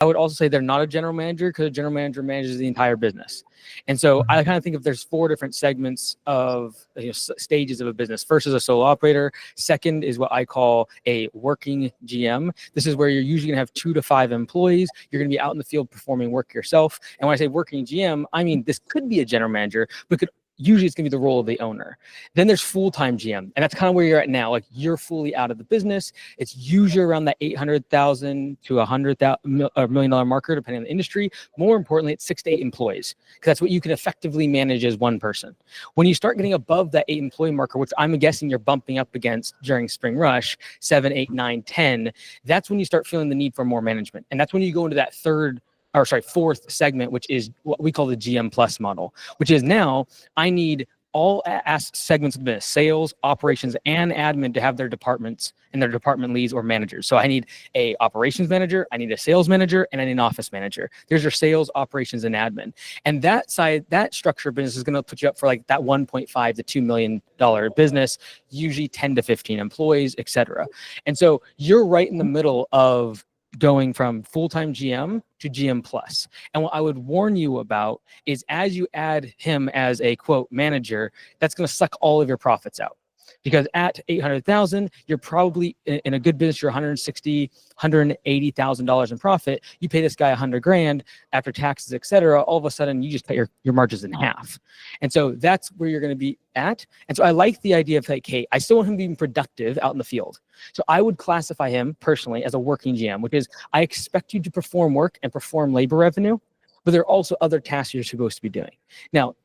I would also say they're not a general manager because a general manager manages the entire business. And so I kind of think of there's 4 different segments of stages of a business. First is a solo operator. Second is what I call a working GM. This is where you're usually going to have 2 to 5 employees. You're going to be out in the field performing work yourself. And when I say working GM, I mean this could be a general manager, but usually it's going to be the role of the owner. Then there's full-time GM, and that's kind of where you're at now. Like you're fully out of the business. It's usually around that $800,000 to $100 million marker, depending on the industry. More importantly, it's 6 to 8 employees, because that's what you can effectively manage as one person. When you start getting above that 8 employee marker, which I'm guessing you're bumping up against during Spring Rush, 7, 8, 9, 10, that's when you start feeling the need for more management. And that's when you go into that fourth segment, which is what we call the GM plus model, which is now I need all segments of the business, sales, operations, and admin to have their departments and their department leads or managers. So I need a operations manager, I need a sales manager, and I need an office manager. There's your sales, operations, and admin. And that structure of business is going to put you up for like that $1.5 to $2 million business, usually 10 to 15 employees, et cetera. And so you're right in the middle of going from full-time GM to GM plus. And what I would warn you about is as you add him as a quote manager, that's going to suck all of your profits out. Because at 800,000, you're probably in a good business, you're $160,000, $180,000 in profit. You pay this guy $100,000 after taxes, et cetera. All of a sudden, you just cut your margins in half. And so that's where you're going to be at. And so I like the idea of like, hey, I still want him being productive out in the field. So I would classify him personally as a working GM, which is I expect you to perform work and perform labor revenue, but there are also other tasks you're supposed to be doing. Now,